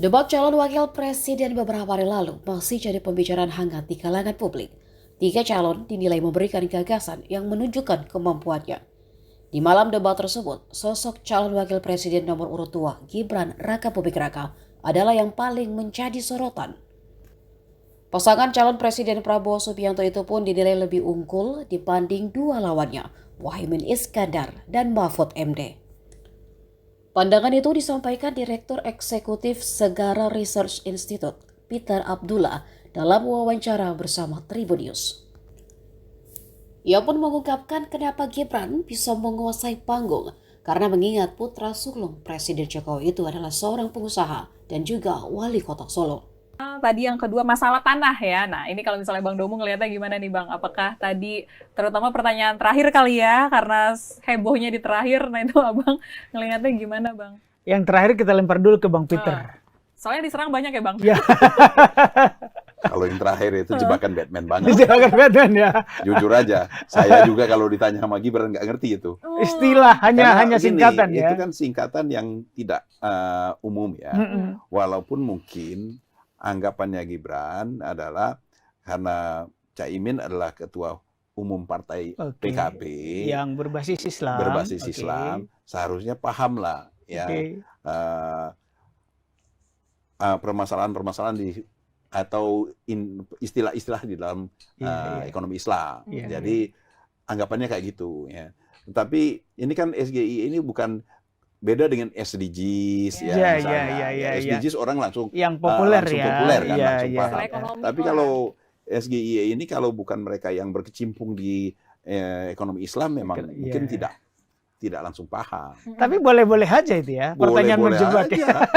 Debat calon wakil presiden beberapa hari lalu masih jadi pembicaraan hangat di kalangan publik. 3 calon dinilai memberikan gagasan yang menunjukkan kemampuannya. Di malam debat tersebut, sosok calon wakil presiden nomor urut 2, Gibran Rakabuming Raka, adalah yang paling menjadi sorotan. Pasangan calon presiden Prabowo Subianto itu pun dinilai lebih unggul dibanding 2 lawannya, Muhaimin Iskandar dan Mahfud MD. Pandangan itu disampaikan Direktur Eksekutif Segara Research Institute, Peter Abdullah, dalam wawancara bersama Tribun News. Ia pun mengungkapkan kenapa Gibran bisa menguasai panggung, karena mengingat putra sulung Presiden Jokowi itu adalah seorang pengusaha dan juga wali kota Solo. Tadi yang kedua masalah tanah ya. Nah ini kalau misalnya Bang Domo ngelihatnya gimana nih Bang? Apakah tadi terutama pertanyaan terakhir kali ya karena hebohnya di terakhir. Nah itu Abang ngelihatnya gimana Bang? Yang terakhir kita lempar dulu ke Bang Peter. Soalnya diserang banyak ya Bang? Ya. Kalau yang terakhir itu jebakan Batman banget. Jebakan Batman ya. Jujur aja, saya juga kalau ditanya sama Gibran nggak ngerti itu. Istilah hanya Karena singkatan gini, ya. Itu kan singkatan yang tidak umum ya. Walaupun mungkin anggapannya Gibran adalah karena Caimin adalah ketua umum partai PKB yang berbasis Islam. Berbasis Islam, seharusnya paham lah ya permasalahan-permasalahan di atau istilah-istilah di dalam ekonomi Islam. Jadi anggapannya kayak gitu ya. Tetapi ini kan SGI ini bukan beda dengan SDGs ya misalnya. SDGs orang langsung yang populer langsung ya. Populer kan langsung paham. Tapi lah. kalau SGI ini kalau bukan mereka yang berkecimpung di ekonomi Islam memang mungkin tidak langsung paham. Tapi boleh-boleh aja itu ya. Pertanyaan menjebak ya.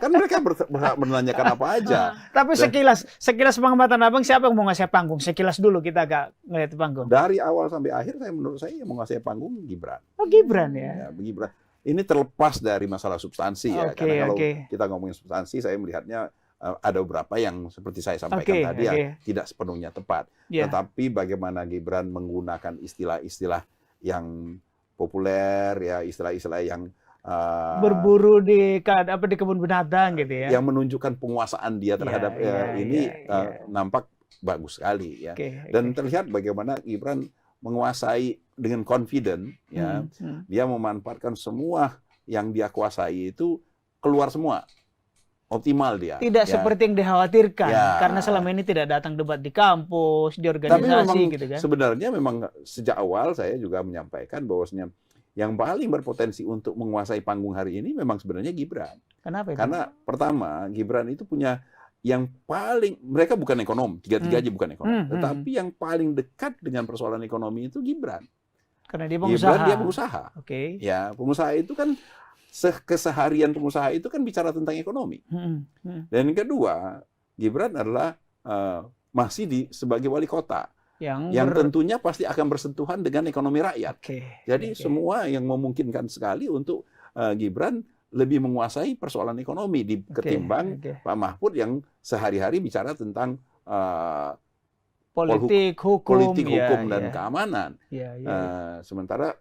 Kan mereka berhak menanyakan apa aja. Tapi sekilas pengamatan Abang, siapa yang mau ngasih panggung? Sekilas dulu kita agak ngeliat panggung. Dari awal sampai akhir menurut saya yang mau ngasih panggung Gibran. Oh Gibran ya. Gibran. Ini terlepas dari masalah substansi ya. Karena kalau kita ngomongin substansi, saya melihatnya ada beberapa yang seperti saya sampaikan tadi yang tidak sepenuhnya tepat. Tetapi bagaimana Gibran menggunakan istilah-istilah yang populer ya, istilah-istilah yang berburu di kebun binatang gitu ya. Yang menunjukkan penguasaan dia terhadap nampak bagus sekali ya. Dan terlihat bagaimana Gibran menguasai dengan confident ya. Dia memanfaatkan semua yang dia kuasai itu keluar semua. Optimal dia. Tidak seperti yang dikhawatirkan karena selama ini tidak datang debat di kampus, di organisasi gitu kan. Sebenarnya memang sejak awal saya juga menyampaikan bahwasanya yang paling berpotensi untuk menguasai panggung hari ini memang sebenarnya Gibran. Kenapa itu? Karena pertama, Gibran itu punya yang paling, mereka bukan ekonom, tiga-tiga aja bukan ekonom, tetapi yang paling dekat dengan persoalan ekonomi itu Gibran. Karena dia pengusaha. Gibran dia pengusaha. Ya, pengusaha itu kan keseharian pengusaha itu kan bicara tentang ekonomi. Dan yang kedua, Gibran adalah masih sebagai wali kota. Yang tentunya pasti akan bersentuhan dengan ekonomi rakyat. Jadi semua yang memungkinkan sekali untuk Gibran lebih menguasai persoalan ekonomi ketimbang Pak Mahfud yang sehari-hari bicara tentang politik, hukum dan keamanan. Sementara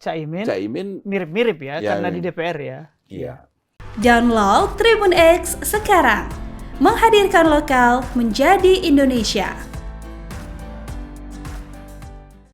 Caimin mirip-mirip ya, karena di DPR ya. Download Tribun X sekarang, menghadirkan lokal menjadi Indonesia.